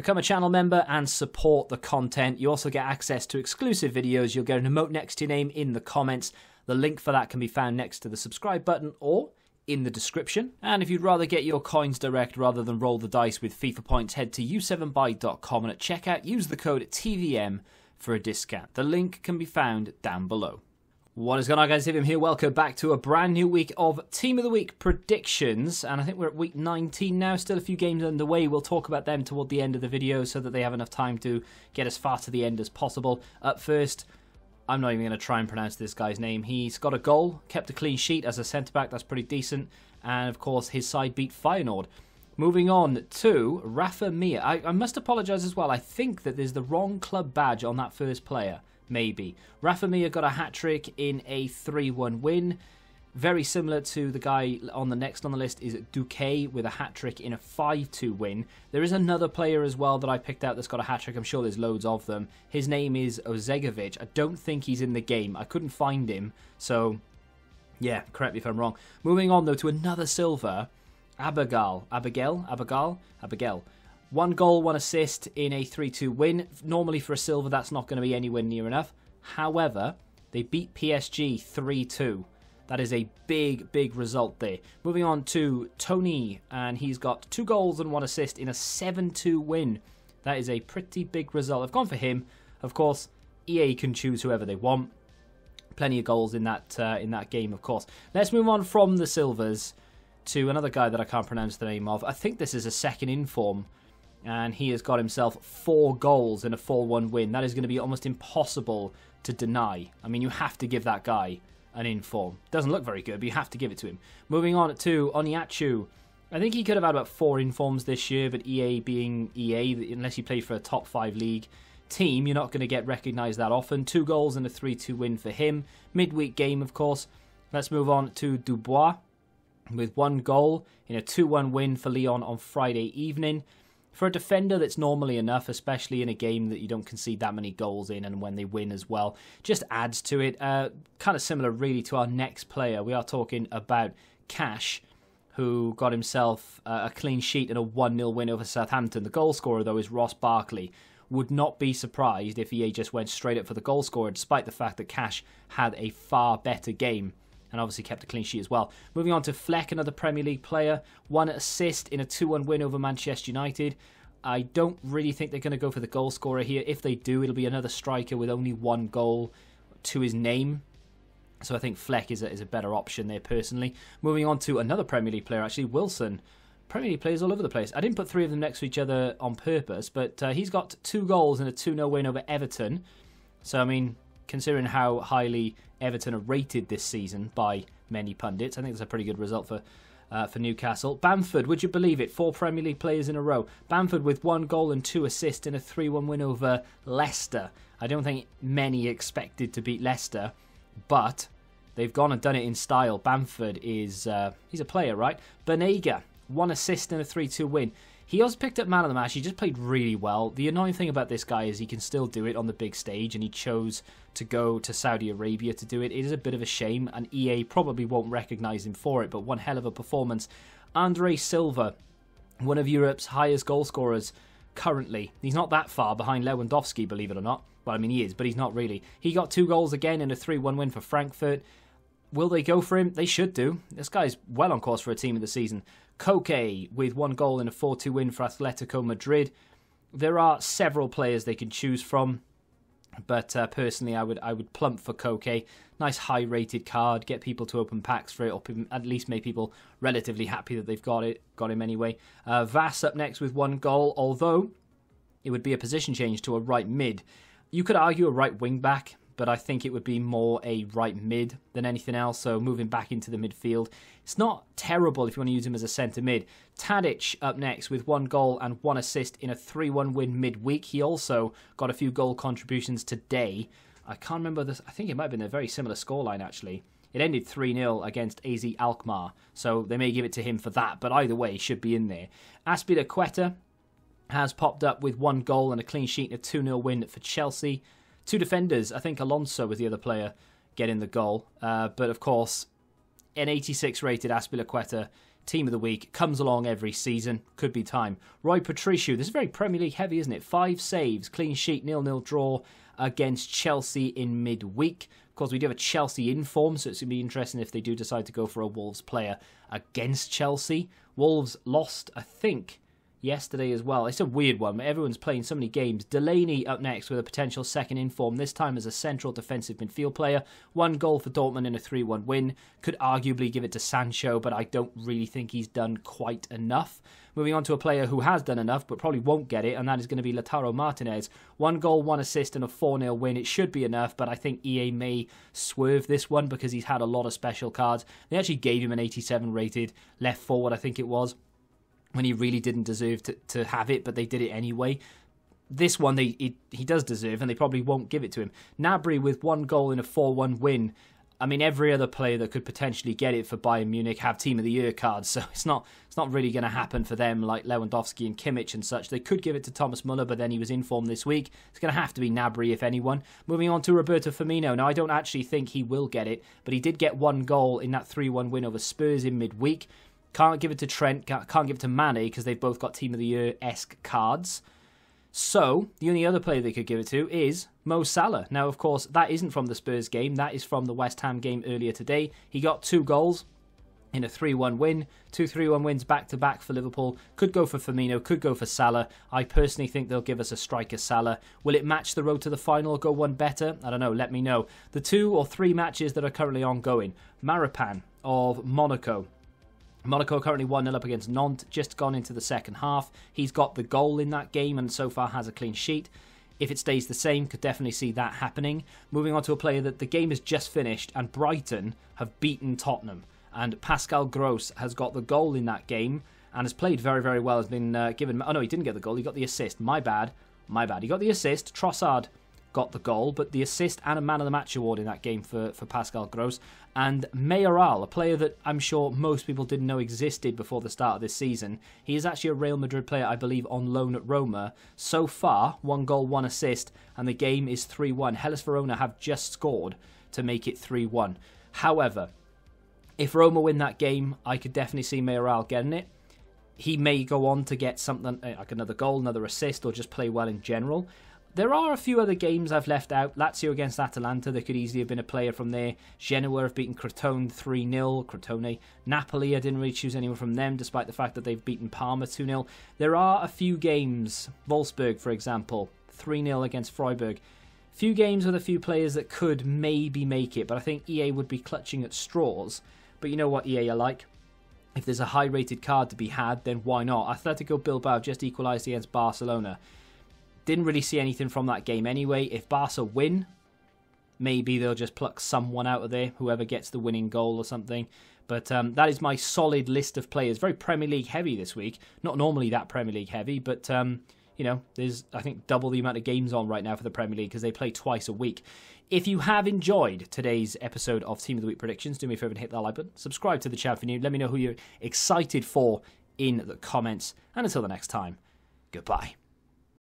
Become a channel member and support the content. You also get access to exclusive videos. You'll get an emote next to your name in the comments. The link for that can be found next to the subscribe button or in the description. And if you'd rather get your coins direct rather than roll the dice with FIFA points, head to u7buy.com and at checkout use the code TVM for a discount. The link can be found down below. What is going on, guys? TVM here. Welcome back to a brand new week of Team of the Week predictions. And I think we're at week 19 now. Still a few games underway. We'll talk about them toward the end of the video so that they have enough time to get as far to the end as possible. Up first, I'm not even going to try and pronounce this guy's name. He's got a goal, kept a clean sheet as a centre-back. That's pretty decent. And, of course, his side beat Feyenoord. Moving on to Rafa Mir. I must apologise as well. I think that there's the wrong club badge on that first player. Maybe. Rafa Mir got a hat-trick in a 3-1 win. Very similar to the guy on the next on the list is DUQUE with a hat-trick in a 5-2 win. There is another player as well that I picked out that's got a hat-trick. I'm sure there's loads of them. His name is Ozegovic. I don't think he's in the game. I couldn't find him. So, yeah, correct me if I'm wrong. Moving on, though, to another silver. ABERGEL. 1 goal, 1 assist in a 3-2 win. Normally for a silver, that's not going to be anywhere near enough. However, they beat PSG 3-2. That is a big, big result there. Moving on to TONEY, and he's got 2 goals and 1 assist in a 7-2 win. That is a pretty big result. I've gone for him. Of course, EA can choose whoever they want. Plenty of goals in that game, of course. Let's move on from the silvers to another guy that I can't pronounce the name of. I think this is a second inform. And he has got himself 4 goals in a 4-1 win. That is going to be almost impossible to deny. I mean, you have to give that guy an inform. Doesn't look very good, but you have to give it to him. Moving on to Oniachu. I think he could have had about 4 informs this year, but EA being EA, unless you play for a top 5 league team, you're not going to get recognised that often. 2 goals and a 3-2 win for him. Midweek game, of course. Let's move on to DUBOIS with 1 goal in a 2-1 win for Lyon on Friday evening. For a defender, that's normally enough, especially in a game that you don't concede that many goals in and when they win as well. Just adds to it. Kind of similar, really, to our next player. We are talking about Cash, who got himself a clean sheet and a 1-0 win over Southampton. The goal scorer, though, is Ross Barkley. Would not be surprised if EA just went straight up for the goal scorer, despite the fact that Cash had a far better game. And obviously kept a clean sheet as well. Moving on to FLECK, another Premier League player. 1 assist in a 2-1 win over Manchester United. I don't really think they're going to go for the goal scorer here. If they do, it'll be another striker with only 1 goal to his name. So I think FLECK is a better option there, personally. Moving on to another Premier League player, actually, Wilson. Premier League players all over the place. I didn't put 3 of them next to each other on purpose, but he's got 2 goals and a 2-0 win over Everton. So, I mean, considering how highly Everton are rated this season by many pundits, I think that's a pretty good result for Newcastle. Bamford, would you believe it? 4 Premier League players in a row. Bamford with 1 goal and 2 assists in a 3-1 win over Leicester. I don't think many expected to beat Leicester, but they've gone and done it in style. Bamford is he's a player, right? BANEGA, 1 assist in a 3-2 win. He also picked up man of the match. He just played really well. The annoying thing about this guy is he can still do it on the big stage, and he chose to go to Saudi Arabia to do it. It is a bit of a shame, and EA probably won't recognise him for it, but one hell of a performance. Andre Silva, one of Europe's highest goal scorers currently. He's not that far behind Lewandowski, believe it or not. Well, I mean, he is, but he's not really. He got 2 goals again in a 3-1 win for Frankfurt. Will they go for him? They should do. This guy's well on course for a team of the season. Koke with 1 goal in a 4-2 win for Atletico Madrid. There are several players they can choose from, but personally I would plump for Koke. Nice high-rated card, get people to open packs for it, or at least make people relatively happy that they've got him anyway. Vass up next with 1 goal, although it would be a position change to a right mid. You could argue a right wing back, but I think it would be more a right mid than anything else, so moving back into the midfield. It's not terrible if you want to use him as a centre mid. TADIC up next with 1 goal and 1 assist in a 3-1 win midweek. He also got a few goal contributions today. I can't remember this. I think it might have been a very similar scoreline, actually. It ended 3-0 against AZ Alkmaar, so they may give it to him for that, but either way, he should be in there. AZPILICUETA has popped up with 1 goal and a clean sheet and a 2-0 win for Chelsea. 2 defenders, I think Alonso was the other player getting the goal. But of course, an 86 rated AZPILICUETA Team of the week, comes along every season, could be time. Roy Patricio, this is very Premier League heavy, isn't it? 5 saves, clean sheet, 0-0 draw against Chelsea in midweek. Of course, we do have a Chelsea in form, so it's going to be interesting if they do decide to go for a Wolves player against Chelsea. Wolves lost, I think, yesterday as well. It's a weird one. Everyone's playing so many games. Delaney up next with a potential second in form, this time as a central defensive midfield player. 1 goal for Dortmund in a 3-1 win. Could arguably give it to Sancho, but I don't really think he's done quite enough. Moving on to a player who has done enough, but probably won't get it, and that is going to be Lautaro Martinez. 1 goal, 1 assist, and a 4-0 win. It should be enough, but I think EA may swerve this one because he's had a lot of special cards. They actually gave him an 87 rated left forward, I think it was, when he really didn't deserve to have it, but they did it anyway. This one he does deserve, and they probably won't give it to him. Gnabry with 1 goal in a 4-1 win. I mean, every other player that could potentially get it for Bayern Munich have Team of the Year cards, so it's not really going to happen for them like Lewandowski and Kimmich and such. They could give it to Thomas Muller, but then he was in form this week. It's going to have to be Gnabry, if anyone. Moving on to Roberto Firmino. Now, I don't actually think he will get it, but he did get 1 goal in that 3-1 win over Spurs in midweek. Can't give it to Trent, can't give it to Mane because they've both got Team of the Year-esque cards. So, the only other player they could give it to is Mo Salah. Now, of course, that isn't from the Spurs game. That is from the West Ham game earlier today. He got 2 goals in a 3-1 win. 2 3-1 wins back-to-back for Liverpool. Could go for Firmino, could go for Salah. I personally think they'll give us a striker Salah. Will it match the road to the final or go one better? I don't know, let me know. The 2 or 3 matches that are currently ongoing. Maripan of Monaco. Monaco currently 1-0 up against Nantes, just gone into the second half. He's got the goal in that game and so far has a clean sheet. If it stays the same, could definitely see that happening. Moving on to a player that the game has just finished and Brighton have beaten Tottenham. And Pascal Gross has got the goal in that game and has played very, very well. Has been given... Oh no, he didn't get the goal, he got the assist. My bad. He got the assist. Trossard got the goal, but the assist and a Man of the Match award in that game for Pascal Gross. And Mayoral, a player that I'm sure most people didn't know existed before the start of this season. He is actually a Real Madrid player, I believe, on loan at Roma. So far, 1 goal, 1 assist, and the game is 3-1. Hellas Verona have just scored to make it 3-1. However, if Roma win that game, I could definitely see Mayoral getting it. He may go on to get something like another goal, another assist, or just play well in general. There are a few other games I've left out. Lazio against Atalanta, there could easily have been a player from there. Genoa have beaten Crotone 3-0. Crotone. Napoli, I didn't really choose anyone from them, despite the fact that they've beaten Parma 2-0. There are a few games, Wolfsburg, for example, 3-0 against Freiburg. Few games with a few players that could maybe make it, but I think EA would be clutching at straws. But you know what EA are like? If there's a high-rated card to be had, then why not? Atletico Bilbao just equalised against Barcelona. Didn't really see anything from that game anyway. If Barca win, maybe they'll just pluck someone out of there, whoever gets the winning goal or something. But that is my solid list of players. Very Premier League heavy this week. Not normally that Premier League heavy, but you know, there's, I think, double the amount of games on right now for the Premier League because they play twice a week. If you have enjoyed today's episode of Team of the Week Predictions, do me a favour and hit that like button. Subscribe to the channel if you're new. Let me know who you're excited for in the comments. And until the next time, goodbye.